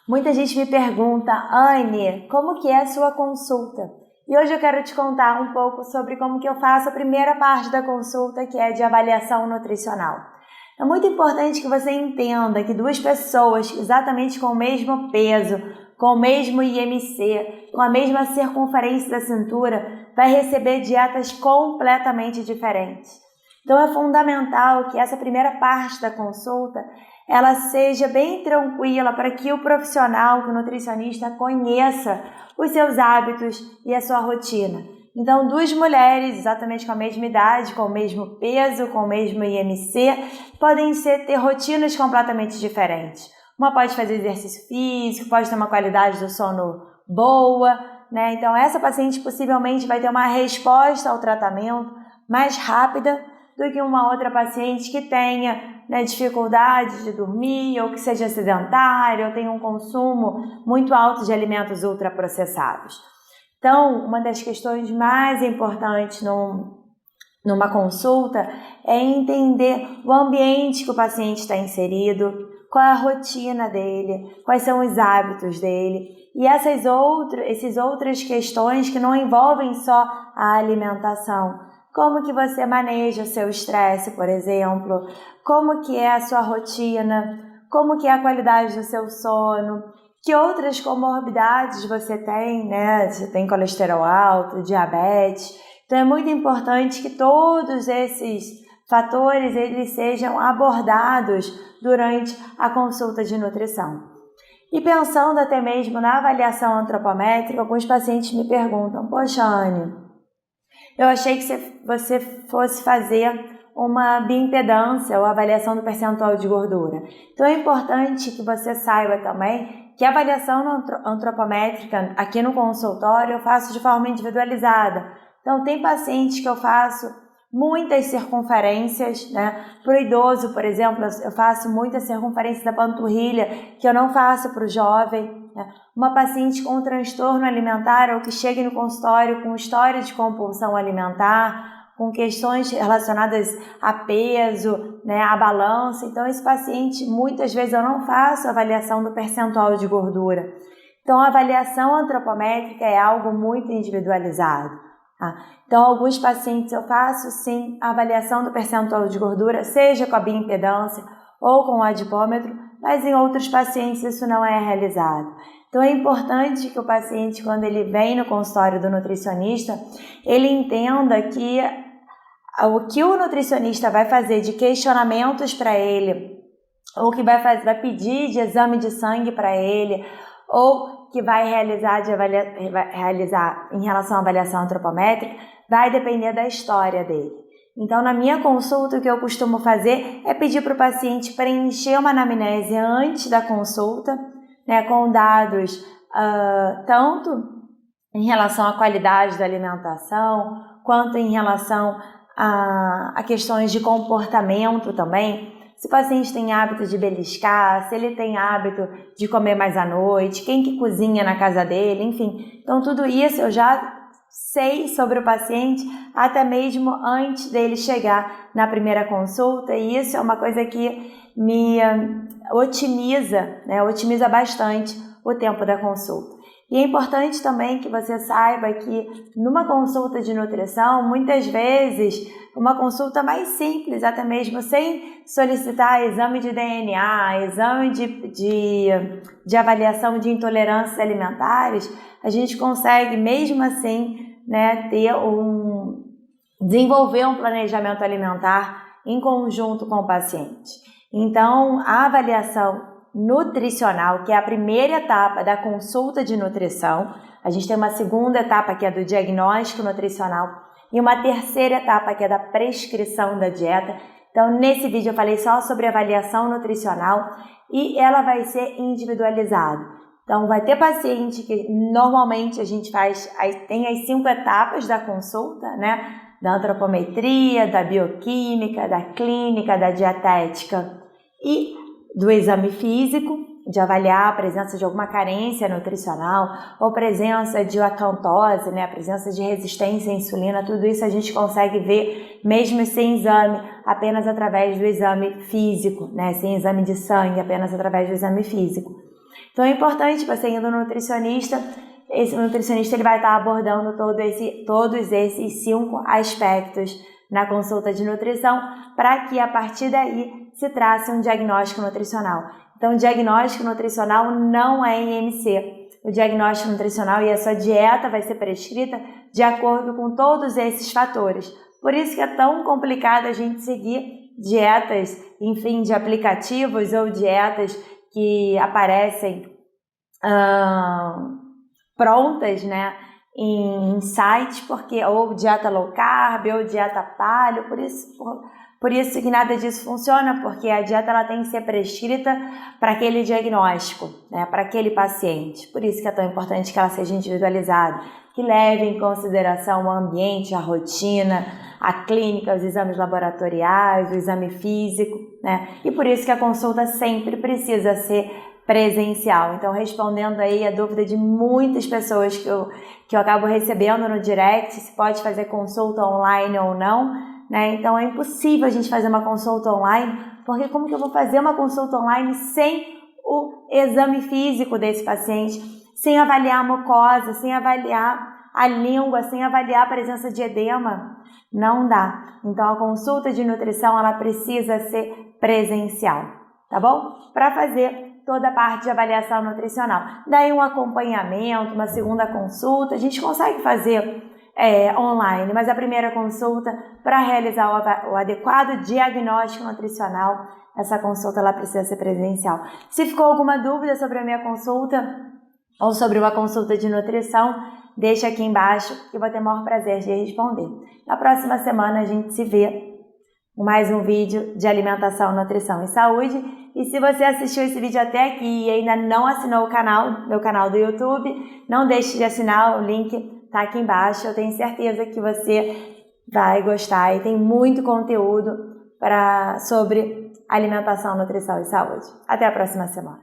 Muita gente me pergunta, Anne, como que é a sua consulta? E hoje eu quero te contar um pouco sobre como que eu faço a primeira parte da consulta, que é de avaliação nutricional. É muito importante que você entenda que duas pessoas exatamente com o mesmo peso, com o mesmo IMC, com a mesma circunferência da cintura, vai receber dietas completamente diferentes. Então é fundamental que essa primeira parte da consulta ela seja bem tranquila para que o profissional, que o nutricionista, conheça os seus hábitos e a sua rotina. Então, duas mulheres exatamente com a mesma idade, com o mesmo peso, com o mesmo IMC, podem ter rotinas completamente diferentes. Uma pode fazer exercício físico, pode ter uma qualidade do sono boa, né? Então, essa paciente possivelmente vai ter uma resposta ao tratamento mais rápida do que uma outra paciente que tenha dificuldade de dormir, ou que seja sedentária, ou tenha um consumo muito alto de alimentos ultraprocessados. Então, uma das questões mais importantes numa consulta é entender o ambiente que o paciente está inserido, qual é a rotina dele, quais são os hábitos dele, e essas outras questões que não envolvem só a alimentação. Como que você maneja o seu estresse, por exemplo, como que é a sua rotina, como que é a qualidade do seu sono, que outras comorbidades você tem, né? Você tem colesterol alto, diabetes. Então é muito importante que todos esses fatores eles sejam abordados durante a consulta de nutrição. E pensando até mesmo na avaliação antropométrica, alguns pacientes me perguntam, poxa, Anne, eu achei que você fosse fazer uma bioimpedância ou avaliação do percentual de gordura. Então é importante que você saiba também que a avaliação antropométrica aqui no consultório eu faço de forma individualizada. Então tem pacientes que eu faço muitas circunferências, né? Para o idoso, por exemplo, eu faço muita circunferência da panturrilha que eu não faço para o jovem. Uma paciente com transtorno alimentar ou que chegue no consultório com história de compulsão alimentar, com questões relacionadas a peso, né, a balança. Então, esse paciente, muitas vezes eu não faço avaliação do percentual de gordura. Então, a avaliação antropométrica é algo muito individualizado. Tá? Então, alguns pacientes eu faço sim a avaliação do percentual de gordura, seja com a bioimpedância ou com o adipômetro, mas em outros pacientes isso não é realizado. Então é importante que o paciente, quando ele vem no consultório do nutricionista, ele entenda que o que o nutricionista vai fazer de questionamentos para ele, ou que vai pedir de exame de sangue para ele, ou que vai realizar em relação à avaliação antropométrica, vai depender da história dele. Então, na minha consulta, o que eu costumo fazer é pedir para o paciente preencher uma anamnese antes da consulta, né, com dados tanto em relação à qualidade da alimentação, quanto em relação a questões de comportamento também. Se o paciente tem hábito de beliscar, se ele tem hábito de comer mais à noite, quem que cozinha na casa dele, enfim. Então, tudo isso eu já sei sobre o paciente até mesmo antes dele chegar na primeira consulta, e isso é uma coisa que me otimiza bastante o tempo da consulta. E é importante também que você saiba que numa consulta de nutrição, muitas vezes, uma consulta mais simples, até mesmo sem solicitar exame de DNA, exame de avaliação de intolerâncias alimentares, a gente consegue mesmo assim, né, desenvolver um planejamento alimentar em conjunto com o paciente. Então, a avaliação nutricional, que é a primeira etapa da consulta de nutrição, a gente tem uma segunda etapa que é do diagnóstico nutricional e uma terceira etapa que é da prescrição da dieta. Então, nesse vídeo eu falei só sobre avaliação nutricional e ela vai ser individualizada. Então, vai ter paciente que normalmente a gente tem as 5 etapas da consulta, né? Da antropometria, da bioquímica, da clínica, da dietética e do exame físico, de avaliar a presença de alguma carência nutricional ou presença de acantose, né? A presença de resistência à insulina, tudo isso a gente consegue ver mesmo sem exame, apenas através do exame físico, né? Sem exame de sangue, apenas através do exame físico. Então é importante você indo no nutricionista, esse nutricionista ele vai estar abordando todos esses 5 aspectos na consulta de nutrição, para que a partir daí se trace um diagnóstico nutricional. Então o diagnóstico nutricional não é IMC. O diagnóstico nutricional e a sua dieta vai ser prescrita de acordo com todos esses fatores. Por isso que é tão complicado a gente seguir dietas, enfim, de aplicativos ou dietas que aparecem prontas, né, em sites, porque ou dieta low carb ou dieta paleo, por isso que nada disso funciona, porque a dieta ela tem que ser prescrita para aquele diagnóstico, né, para aquele paciente. Por isso que é tão importante que ela seja individualizada, que leve em consideração o ambiente, a rotina, a clínica, os exames laboratoriais, o exame físico, né? E por isso que a consulta sempre precisa ser presencial. Então, respondendo aí a dúvida de muitas pessoas que eu acabo recebendo no direct, se pode fazer consulta online ou não, né? Então, é impossível a gente fazer uma consulta online, porque como que eu vou fazer uma consulta online sem o exame físico desse paciente, sem avaliar a mucosa, sem avaliar a língua, sem avaliar a presença de edema? Não dá. Então, a consulta de nutrição, ela precisa ser presencial, tá bom? Para fazer toda a parte de avaliação nutricional. Daí um acompanhamento, uma segunda consulta, a gente consegue fazer online, mas a primeira consulta, para realizar o adequado diagnóstico nutricional, essa consulta ela precisa ser presencial. Se ficou alguma dúvida sobre a minha consulta ou sobre uma consulta de nutrição, deixa aqui embaixo que eu vou ter o maior prazer de responder. Na próxima semana a gente se vê com mais um vídeo de alimentação, nutrição e saúde. E se você assistiu esse vídeo até aqui e ainda não assinou o canal, meu canal do YouTube, não deixe de assinar, o link tá aqui embaixo. Eu tenho certeza que você vai gostar e tem muito conteúdo sobre alimentação, nutrição e saúde. Até a próxima semana.